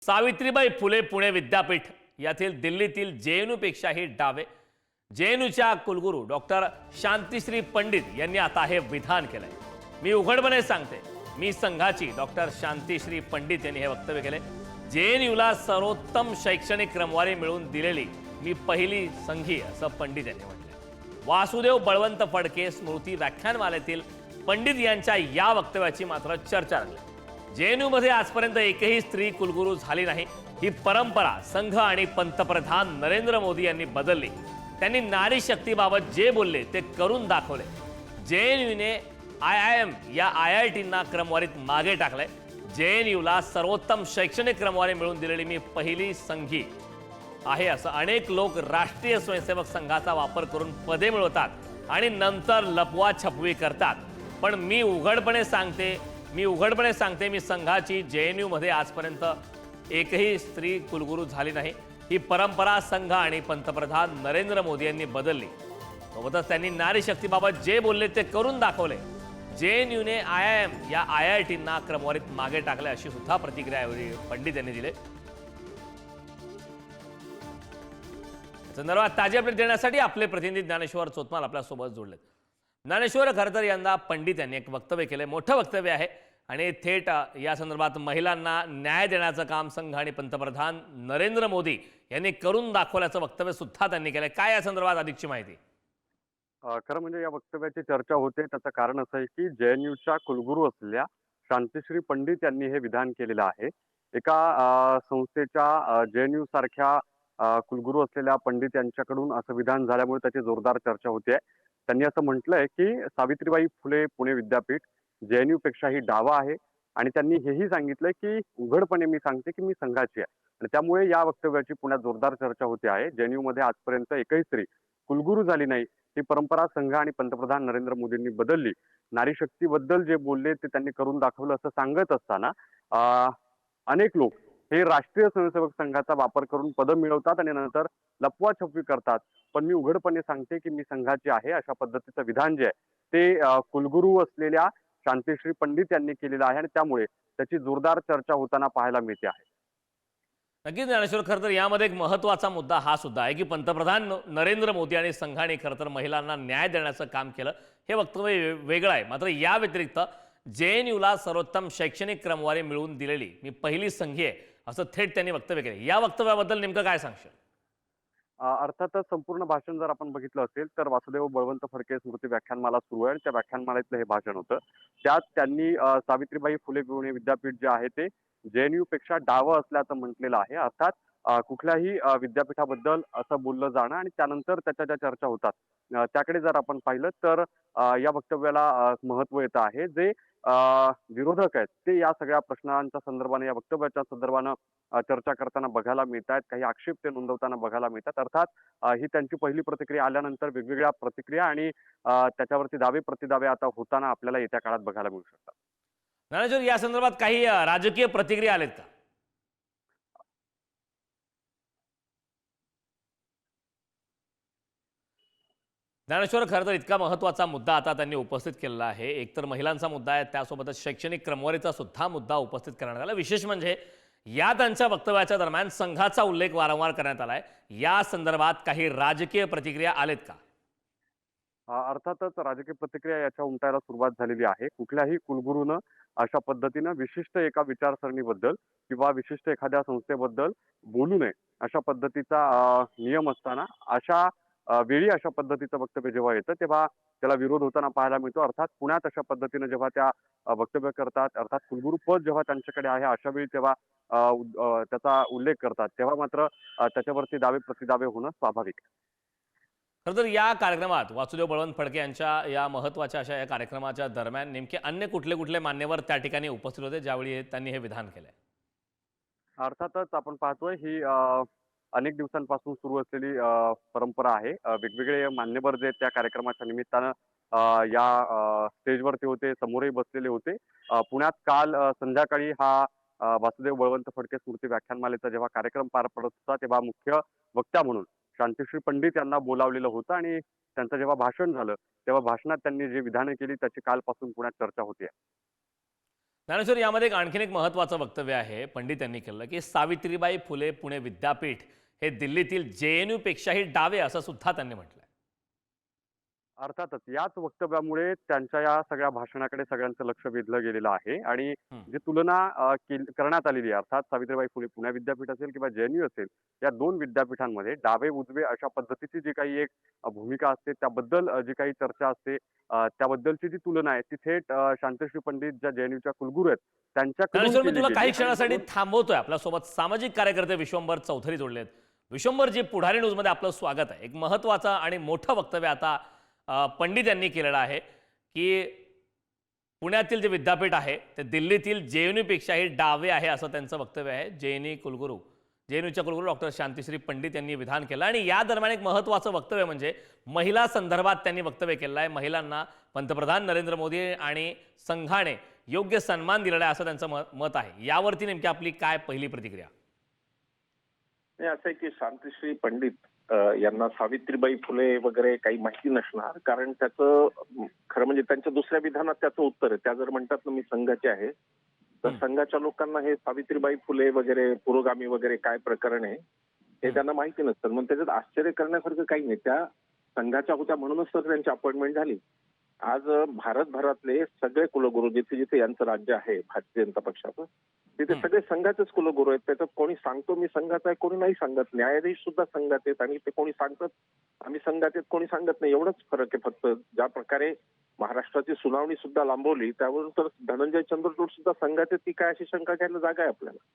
सावित्रीबाई फुले पुणे विद्यापीठ यातील दिल्लीतील जेएनयू पेक्षाही डावे जेएनयूच्या कुलगुरू डॉक्टर शांतिश्री पंडित यांनी आता हे विधान केलंय। मी उघडपणे सांगते, मी संघाची डॉक्टर शांतिश्री पंडित यांनी हे वक्तव्य केले। जेएनयूला सर्वोत्तम शैक्षणिक क्रमवारी मिळवून दिलेली मी पहिली संघी असं पंडित यांनी म्हटलं। वासुदेव बळवंत फडके स्मृती व्याख्यानमालेतील पंडित यांच्या या वक्तव्याची मात्र चर्चा रंगली। जेएनयूमध्ये आजपर्यंत एकही स्त्री कुलगुरू झाली नाही, ही परंपरा संघ आणि पंतप्रधान नरेंद्र मोदी यांनी बदलली। त्यांनी नारी शक्तीबाबत जे बोलले ते करून दाखवले। जेएनयूने आयआयएम या आयआयटींना क्रमवारीत मागे टाकले। जेएनयूला सर्वोत्तम शैक्षणिक क्रमवारी मिळवून दिलेली मी पहिली संघी आहे असं अनेक लोक राष्ट्रीय स्वयंसेवक संघाचा वापर करून पदे मिळवतात आणि नंतर लपवा छपवी करतात। पण मी उघडपणे सांगते मी संघाची जेएनयूमध्ये आजपर्यंत एकही स्त्री कुलगुरू झाली नाही, ही परंपरा संघ आणि पंतप्रधान नरेंद्र मोदी यांनी बदलली। सोबतच त्यांनी नारी शक्तीबाबत जे बोलले ते करून दाखवले। जेएनयूने आयआयएम या आयआयटींना क्रमवारीत मागे टाकले अशी सुद्धा प्रतिक्रिया पंडित यांनी दिली। संदर्भात ताजी अपडेट देण्यासाठी आपले प्रतिनिधी ज्ञानेश्वर चोतमाल आपल्यासोबत जोडले। ज्ञानेश्वर, खरं तर यंदा पंडित यांनी एक वक्तव्य केले, मोठं वक्तव्य आहे आणि थेट या संदर्भात महिलांना न्याय देण्याचं काम संघ आणि पंतप्रधान नरेंद्र मोदी यांनी करून दाखवल्याचं वक्तव्य सुद्धा त्यांनी केलंय। काय या संदर्भात अधिकची माहिती? खरं म्हणजे या वक्तव्याची चर्चा होते त्याचं कारण असं आहे की जेएनयूच्या कुलगुरू असलेल्या शांतिश्री पंडित यांनी हे विधान केलेलं आहे। एका संस्थेच्या जेएनयू सारख्या कुलगुरू असलेल्या पंडित यांच्याकडून असं विधान झाल्यामुळे त्याची जोरदार चर्चा होते। त्यांनी असं म्हटलंय की सावित्रीबाई फुले पुणे विद्यापीठ जेएनयू पेक्षाही डावा आहे आणि त्यांनी हेही सांगितलंय की उघडपणे मी सांगते की मी संघाची आहे आणि त्यामुळे या वक्तव्याची पुण्यात जोरदार चर्चा होते आहे। जेएनयू मध्ये आजपर्यंत एकही स्त्री कुलगुरू झाली नाही, ही परंपरा संघ आणि पंतप्रधान नरेंद्र मोदींनी बदलली। नारी शक्तीबद्दल जे बोलले ते त्यांनी करून दाखवलं असं सांगत असताना अनेक लोक हे राष्ट्रीय स्वयंसेवक संघाचा वापर करून पदं मिळवतात आणि नंतर लपवाछपवी करतात। पण मी उघडपणे सांगते की मी संघाची आहे अशा पद्धतीचं विधान जे आहे ते कुलगुरू असलेल्या शांतिश्री पंडित यांनी केलेलं आहे आणि त्यामुळे त्याची जोरदार चर्चा होताना पाहायला मिळते आहे। नक्कीच ज्ञानेश्वर, खरं तर यामध्ये एक महत्त्वाचा मुद्दा हा सुद्धा आहे की पंतप्रधान नरेंद्र मोदी आणि संघाने खरं तर महिलांना न्याय देण्याचं काम केलं, हे वक्तव्य वेगळं आहे। मात्र या व्यतिरिक्त जेएनयूला सर्वोत्तम शैक्षणिक क्रमवारी मिळवून दिलेली मी पहिली संघी आहे असं थेट त्यांनी वक्तव्य केले। या वक्तव्याबद्दल नेमकं काय सांगशील? अर्थातच संपूर्ण भाषण जर आपण बघितलं असेल तर वासुदेव बळवंत फडके स्मृती व्याख्यानमाला सुरू आहे आणि त्या व्याख्यानमालेतलं हे भाषण होतं। त्यात त्यांनी सावित्रीबाई फुले पुणे विद्यापीठ जे आहे ते जेएनयू पेक्षा डावं असल्याचं म्हटलेलं आहे। अर्थात कुठल्याही विद्यापीठाबद्दल असं बोललं जाणं आणि त्यानंतर त्याच्या ज्या चर्चा होतात त्याकडे जर आपण पाहिलं तर या वक्तव्याला महत्व येतं आहे। जे विरोधक आहेत ते या सगळ्या प्रश्नांच्या संदर्भाने या वक्तव्याच्या संदर्भानं चर्चा करताना बघायला मिळत आहेत, काही आक्षेप ते नोंदवताना बघायला मिळतात। अर्थात ही त्यांची पहिली प्रतिक्रिया आल्यानंतर वेगवेगळ्या प्रतिक्रिया आणि त्याच्यावरती दावे प्रतिदावे आता होताना आपल्याला येत्या काळात बघायला मिळू शकतात। ज्ञानेश्वर, या संदर्भात काही राजकीय प्रतिक्रिया आलेत का? ज्ञानेश्वर, खरं तर इतका महत्त्वाचा मुद्दा आता त्यांनी उपस्थित केलेला आहे। एकतर महिलांचा मुद्दा आहे, त्यासोबतच शैक्षणिक क्रमवारीचा सुद्धा मुद्दा उपस्थित करण्यात आला। विशेष म्हणजे या त्यांच्या वक्तव्याच्या दरम्यान संघाचा उल्लेख वारंवार करण्यात आलाय। या संदर्भात काही राजकीय प्रतिक्रिया आलेत का? अर्थातच राजकीय प्रतिक्रिया याच्या उमटायला सुरुवात झालेली आहे। कुठल्याही कुलगुरूनं अशा पद्धतीनं विशिष्ट एका विचारसरणीबद्दल किंवा विशिष्ट एखाद्या संस्थेबद्दल बोलू नये अशा पद्धतीचा नियम असताना अशा वेळी अशा पद्धतीचं वक्तव्य जेव्हा येतं तेव्हा त्याला विरोध होताना पाहायला मिळतो। अर्थात पुण्यात अशा पद्धतीनं जेव्हा त्या वक्तव्य करतात, अर्थात कुलगुरू पद जेव्हा त्यांच्याकडे आहे अशा वेळी तेव्हा त्याचा उल्लेख करतात तेव्हा मात्र त्याच्यावरती दावे प्रतिदावे होणं स्वाभाविक आहे। खरं तर या कार्यक्रमात वासुदेव बळवंत फडके यांच्या या महत्त्वाच्या अशा या कार्यक्रमाच्या दरम्यान नेमके अन्य कुठले कुठले मान्यवर त्या ठिकाणी उपस्थित होते ज्यावेळी त्यांनी हे विधान केलंय? अर्थातच आपण पाहतोय ही अनेक दिवसांपासून सुरू असलेली परंपरा आहे। वेगवेगळे मान्यवर जे त्या कार्यक्रमाच्या निमित्तानं या स्टेजवरती होते, समोरही बसलेले होते। पुण्यात काल संध्याकाळी हा वासुदेव बळवंत फडके स्मृती व्याख्यानमालेचा जेव्हा कार्यक्रम पार पडत होता तेव्हा मुख्य वक्त्या म्हणून शांतिश्री पंडित यांना बोलावलेलं होतं आणि त्यांचं जेव्हा भाषण झालं तेव्हा भाषणात त्यांनी जी विधानं केली त्याची कालपासून पुण्यात चर्चा होते। ज्ञानेश्वर, यामध्ये आणखीन एक महत्त्वाचं वक्तव्य आहे पंडित यांनी केलं की सावित्रीबाई फुले पुणे विद्यापीठ हे दिल्लीतील JNU पेक्षाही डावे असं सुद्धा त्यांनी म्हटलंय. अर्थातच याच वक्तव्यामुळे त्यांच्या या सगळ्या भाषणाकडे सगळ्यांचं लक्ष वेधलं गेलेलं आहे आणि हं. जी तुलना करण्यात आलेली आहे, अर्थात सावित्रीबाई फुले पुणे विद्यापीठ असेल किंवा JNU असेल, या दोन विद्यापीठांमध्ये डावे उजवे अशा पद्धतीची जी काही एक भूमिका असते, त्याबद्दल जी काही चर्चा असते, त्याबद्दलची जी तुलना आहे ती थेट शांतश्री पंडित ज्या JNUच्या कुलगुरू आहेत त्यांच्याकडून ज्ञानेश्वर, मी केली तुला गेली काही आणि क्षणासाठी म्हणून थांबवतोय. आपल्यासोबत सामाजिक कार्यकर्ते विश्वंभर चौधरी जोडलेत. विश्वंभर जी, पुढारी न्यूजमध्ये आपलं स्वागत आहे. एक महत्त्वाचं आणि मोठं वक्तव्य आता पंडित यांनी केलेलं आहे की पुण्यातील जे विद्यापीठ आहे ते दिल्लीतील JNU पेक्षाही डावे आहे असं त्यांचं वक्तव्य आहे. JNUच्या कुलगुरू डॉक्टर शांतिश्री पंडित यांनी विधान केलं आणि या दरम्यान एक महत्त्वाचं वक्तव्य म्हणजे महिला संदर्भात त्यांनी वक्तव्य केलं आहे. महिलांना पंतप्रधान नरेंद्र मोदी आणि संघाने योग्य सन्मान दिलेला आहे असं त्यांचं मत आहे. यावरती नेमकी आपली काय पहिली प्रतिक्रिया? नाही, असं आहे की शांतिश्री पंडित यांना सावित्रीबाई फुले वगैरे काही माहिती नसणार, कारण त्याचं खरं म्हणजे त्यांच्या दुसऱ्या विधानात त्याचं उत्तर आहे. त्या जर म्हणतात ना मी संघाचे आहे, तर संघाच्या लोकांना हे सावित्रीबाई फुले वगैरे पुरोगामी वगैरे काय प्रकरण आहे हे त्यांना माहिती नसतं. मग त्याच्यात आश्चर्य करण्यासारखं काही नाही. त्या संघाच्या होत्या म्हणूनच तर त्यांची अपॉइंटमेंट झाली. आज भारतभरातले सगळे कुलगुरू जिथे जिथे यांचं राज्य आहे भारतीय जनता पक्षाचं, तिथे सगळे संघाचेच कुलगुरू आहेत. त्याच्यात कोणी सांगतो मी संघाचा आहे, कोणी नाही सांगत. न्यायाधीश सुद्धा संघात आहेत आणि ते कोणी सांगतात आम्ही संघात आहेत, कोणी सांगत नाही. एवढंच फरक आहे फक्त. ज्या प्रकारे महाराष्ट्राची सुनावणी सुद्धा लांबवली त्यावरून तर धनंजय चंद्रचूड सुद्धा संघात आहेत की काय अशी शंका घ्यायला जागा आहे आपल्याला.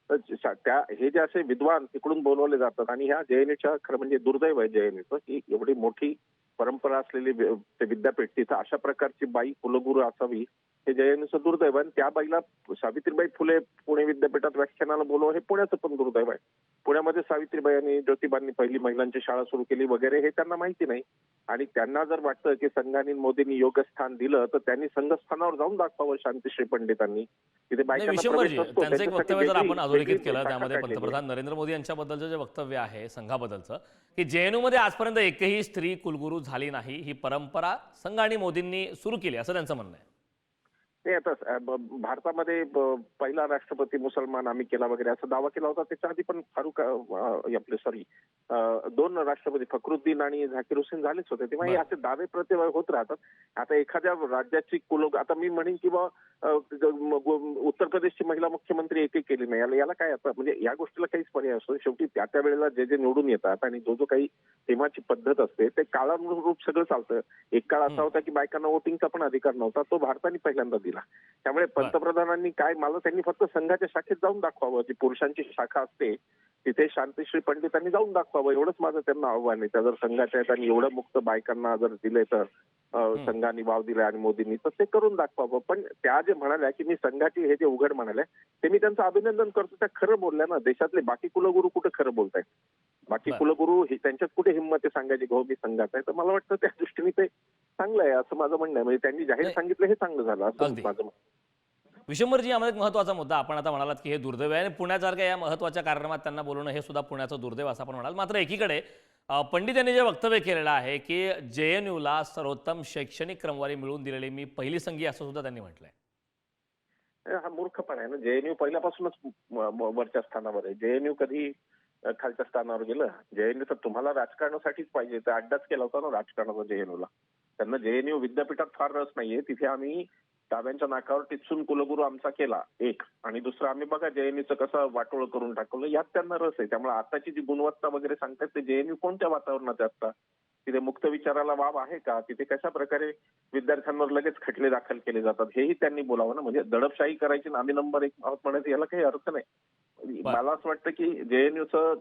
तर त्या हे जे असे विद्वान तिकडून बोलवले जातात आणि ह्या JNUच्या खरं म्हणजे दुर्दैव आहे JNUचं की एवढी मोठी परंपरा असलेली ते विद्यापीठ तिथं अशा प्रकारची बाई कुलगुरू असावी हे JNUचं दुर्दैव आहे. आणि त्या बाईला सावित्रीबाई फुले पुणे विद्यापीठात व्याख्यानाला बोलव हे पुण्याचं पण दुर्दैव आहे. पुण्यामध्ये सावित्रीबाई आणि ज्योतिबांनी पहिली महिलांची शाळा सुरू केली वगैरे हे त्यांना माहिती नाही. आणि त्यांना जर वाटतं की संघाने मोदींनी योग्य स्थान दिलं तर त्यांनी संघस्थानावर जाऊन दाखवावं. शांतिश्री पंडितांनी तिथे बायकांना विश्वंभरजी, प्रवेश नसतो. त्यांचं एक त्यांच्यासाठी वक्तव्य जर आपण वेगळी अधोरेखित केलं शाखा त्यामध्ये काढलेली आहे. पंतप्रधान नरेंद्र मोदी यांच्याबद्दलचं जे वक्तव्य आहे संघाबद्दलचं की JNU मध्ये आजपर्यंत एकही स्त्री कुलगुरू झाली नाही, ही परंपरा संघ आणि मोदींनी सुरू केली असं त्यांचं म्हणणं आहे. नाही, आता भारतामध्ये पहिला राष्ट्रपती मुसलमान आम्ही केला वगैरे असा दावा केला होता. त्याच्या आधी पण फारुख आपले दोन राष्ट्रपती फखरुद्दीन आणि झाकीर हुसेन झालेच होते. तेव्हा हे असे दावे प्रत्येक होत राहतात. आता एखाद्या राज्याची आता मी म्हणेन की उत्तर प्रदेशची महिला मुख्यमंत्री एकही केली नाही. याला काय आता म्हणजे या गोष्टीला काहीच पर्याय असतो. शेवटी त्या वेळेला जे निवडून येतात आणि जो काही तेव्हाची पद्धत असते ते काळानुरूप सगळं चालतं. एक काळ असा होता की बायकांना वोटिंगचा पण अधिकार नव्हता, तो भारताने पहिल्यांदा दिला. त्यामुळे पंतप्रधानांनी काय त्यांनी फक्त संघाच्या शाखेत जाऊन दाखवावं. जी पुरुषांची शाखा असते तिथे शांतिश्री पंडितांनी जाऊन दाखवावं एवढंच माझं त्यांना आव्हान आहे. त्या जर संघाच्या आहेत आणि एवढं मुक्त बायकांना जर दिले तर संघाने वाव दिलाय आणि मोदींनी तर ते करून दाखवावं. पण त्या जे म्हणाल्या की मी संघाची हे जे उघड म्हणाल्या ते मी त्यांचं अभिनंदन करतो. त्या खरं बोलल्या ना. देशातले बाकी कुलगुरू कुठे खरं बोलतायत? बाकी कुलगुरू त्यांच्यात कुठे हिंमत आहे सांगायची हो मी संघात आहे? तर मला वाटतं त्या दृष्टीने ते चांगलं आहे असं माझं म्हणणं आहे. म्हणजे त्यांनी जाहीर सांगितलं हे चांगलं झालं असं माझं म्हणणं. विश्वंभरजी, यामध्ये एक महत्त्वाचा मुद्दा आपण आता म्हणालात की हे दुर्दैव आहे आणि पुण्यासारख्या या महत्त्वाच्या कार्यक्रमात त्यांना बोलवणं हे सुद्धा पुण्याचं दुर्दैव असं आपण म्हणाल. मात्र एकीकडे पंडित यांनी जे वक्तव्य केलेलं आहे की JNUला सर्वोत्तम शैक्षणिक क्रमवारी मिळवून दिलेली मी पहिली संघी असं सुद्धा त्यांनी म्हटलंय. हा मूर्खपणा आहे ना. JNU पहिल्यापासूनच वरच्या स्थानावर आहे. JNU कधी खालच्या स्थानावर गेलं? JNU तर तुम्हाला राजकारणासाठीच पाहिजे. तर अड्डाच केला होता ना राजकारणाचा JNUला. त्यांना JNU विद्यापीठात फार रस नाहीये. तिथे आम्ही डाव्यांच्या नाकावर टिचून कुलगुरू आमचा केला एक, आणि दुसरं आम्ही बघा JNUचं कसं वाटोळ करून टाकलं यात त्यांना रस आहे. त्यामुळे आताची जी गुणवत्ता वगैरे सांगतात ते JNU कोणत्या वातावरणात असतात? तिथे मुक्त विचाराला वाव आहे का? तिथे कशा प्रकारे विद्यार्थ्यांवर लगेच खटले दाखल केले जातात हेही त्यांनी बोलावं ना. म्हणजे दडपशाही करायची आम्ही नंबर 1 आहोत म्हणायचं याला काही अर्थ नाही. मला असं वाटतं की JNUचं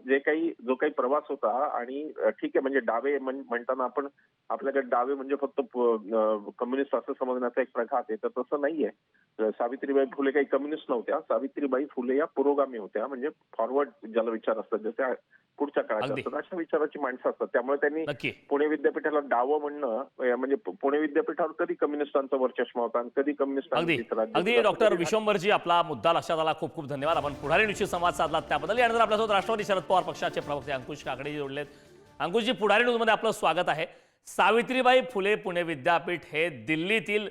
जो काही प्रवास होता आणि ठीक आहे म्हणजे डावे म्हणताना आपण आपल्याकडे डावे म्हणजे फक्त कम्युनिस्ट असं समजण्याचा एक प्रघात आहे. तर तसं नाहीये. सावित्रीबाई फुले काही कम्युनिस्ट नव्हत्या. सावित्रीबाई फुले या पुरोगामी होत्या. म्हणजे फॉरवर्ड ज्याला विचार असतात जसे पुढच्या काळात असतात अशा विचाराची माणसं असतात. त्यामुळे त्यांनी पुणे विद्यापीठाला डावं म्हणणं म्हणजे पुणे विद्यापीठावर कधी कम्युनिस्टांचा वरचष्मा होता आणि कधी अगदी डॉक्टर विश्वंभरजी, आपला मुद्दा लक्षात आला. खूप खूप धन्यवाद. आपण पुढारी निश्चित संवाद साधला त्याबद्दल. यानंतर आपल्यासोबत राष्ट्रवादी शरद पवार पक्षाचे प्रवक्ते अंकुश काकडे जोडलेत. अंकुशजी, पुढारी न्यूजमध्ये आपलं स्वागत आहे. सावित्रीबाई फुले पुणे विद्यापीठ हे दिल्लीतील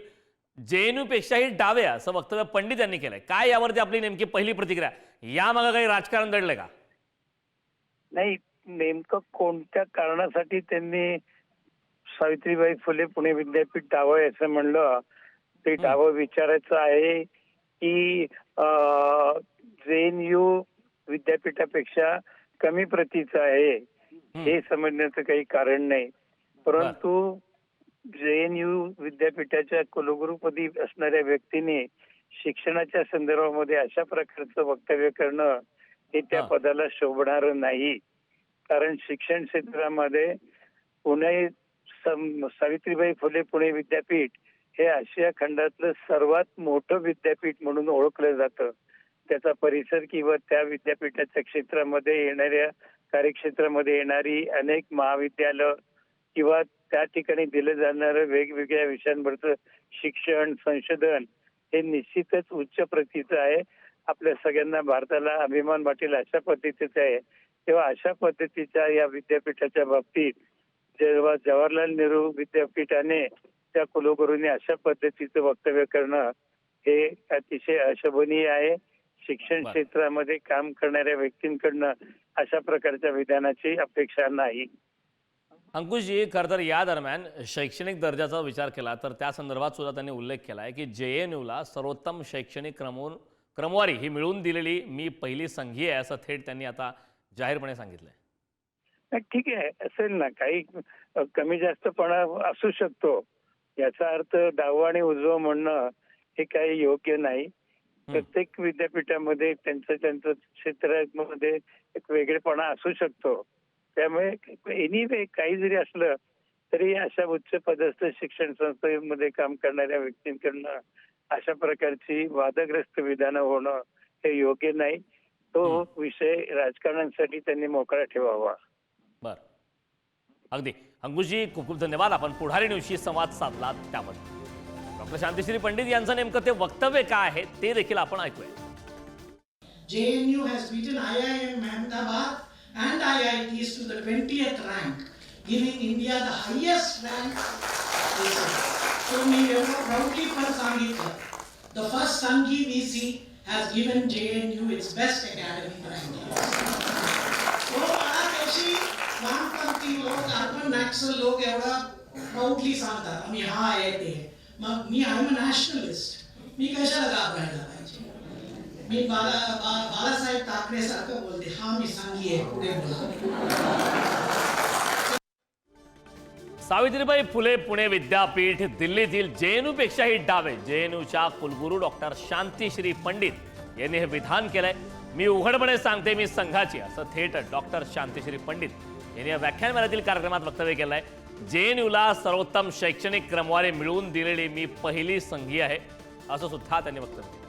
जेएनयू पेक्षाही डावे असं वक्तव्य पंडित यांनी केलंय. काय यावरती आपली नेमकी पहिली प्रतिक्रिया? यामागे काही राजकारण दडलंय का? नाही, नेमकं कोणत्या कारणासाठी त्यांनी सावित्रीबाई फुले पुणे विद्यापीठ डावं असं म्हणलं ते डावं विचारायचं आहे की जेएनयू विद्यापीठापेक्षा कमी प्रतीचं आहे हे समजण्याचं काही कारण नाही. परंतु जेएनयू विद्यापीठाच्या कुलगुरुपदी असणाऱ्या व्यक्तीने शिक्षणाच्या संदर्भामध्ये अशा प्रकारचं वक्तव्य करणं हे त्या पदाला शोभणार नाही. कारण शिक्षण क्षेत्रामध्ये पुणे सावित्रीबाई फुले पुणे विद्यापीठ हे आशिया खंडातलं सर्वात मोठं विद्यापीठ म्हणून ओळखलं जातं. त्याचा परिसर किंवा त्या विद्यापीठाच्या क्षेत्रामध्ये येणाऱ्या कार्यक्षेत्रामध्ये येणारी अनेक महाविद्यालय किंवा त्या ठिकाणी दिलं जाणारं वेगवेगळ्या विषयांवरचं शिक्षण संशोधन हे निश्चितच उच्च प्रतीचं आहे. आपल्या सगळ्यांना भारताला अभिमान वाटेल अशा पद्धतीचं आहे. तेव्हा अशा पद्धतीच्या या विद्यापीठाच्या बाबतीत जेव्हा जवाहरलाल नेहरू विद्यापीठाने त्या कुलगुरूंनी अशा पद्धतीचं वक्तव्य करणं हे अतिशय अशोभनीय आहे. शिक्षण क्षेत्रामध्ये काम करणाऱ्या व्यक्तींकडनं अशा प्रकारच्या विधानाची अपेक्षा नाही. अंकुशजी, खरं तर या दरम्यान शैक्षणिक दर्जाचा विचार केला तर त्या संदर्भात सुद्धा त्यांनी उल्लेख केला आहे की जेएनयूला सर्वोत्तम शैक्षणिक क्रमवारी ही मिळवून दिलेली मी पहिली संघीय आहे असं थेट त्यांनी आता जाहीरपणे सांगितलंय. ठीक आहे, असेल ना, काही कमी जास्तपणा असू शकतो. याचा अर्थ डावं आणि उजवं म्हणणं हे काही योग्य नाही. प्रत्येक विद्यापीठामध्ये त्यांचं क्षेत्रामध्ये एक वेगळेपणा असू शकतो. त्यामुळे एनिवे काही जरी असलं तरी अशा उच्च पदस्थ शिक्षण संस्थेमध्ये काम करणाऱ्या व्यक्तींकडनं अशा प्रकारची वादग्रस्त विधानं होणं हे योग्य नाही. तो विषय राजकारणासाठी त्यांनी मोकळा ठेवावा. बर, अगदी अंकुशजी, खूप खूप धन्यवाद. आपण पुढारी न्यूजशी संवाद साधला त्याबद्दल. डॉक्टर शांतिश्री पंडित यांचं नेमकं ते वक्तव्य काय आहे ते देखील आपण ऐकूया. JNU has beaten IIM Ahmedabad and IITs to the 20th rank, giving India the highest rank. So मी एवढं proudly पण सांगितलं, the first Sanghi VC has given JNU its best academic ranking. तो मला त्याची वामपंथी लोक, अर्बन नॅक्सल लोक एवढा proudly सांगतात आम्ही हा आहे ते. मग मी आय एम अ नॅशनलिस्ट, मी कशाला घाबरायला पाहिजे? मी बाळासाहेब ठाकरे सारखं बोलते, हा मी सांगी आहे, पुढे बोला. सावित्रीबाई फुले पुणे विद्यापीठ दिल्लीतील जेएनयू पेक्षाही डावे जेएनयूच्या कुलगुरू डॉक्टर शांतिश्री पंडित यांनी हे विधान केलंय. मी उघडपणे सांगते मी संघाची असं थेट डॉक्टर शांतिश्री पंडित यांनी या व्याख्यानमालेतील कार्यक्रमात वक्तव्य केलंय. जेएनयूला सर्वोत्तम शैक्षणिक क्रमवारी मिळवून दिलेली मी पहिली संघीय आहे असं सुद्धा त्यांनी वक्तव्य केलं.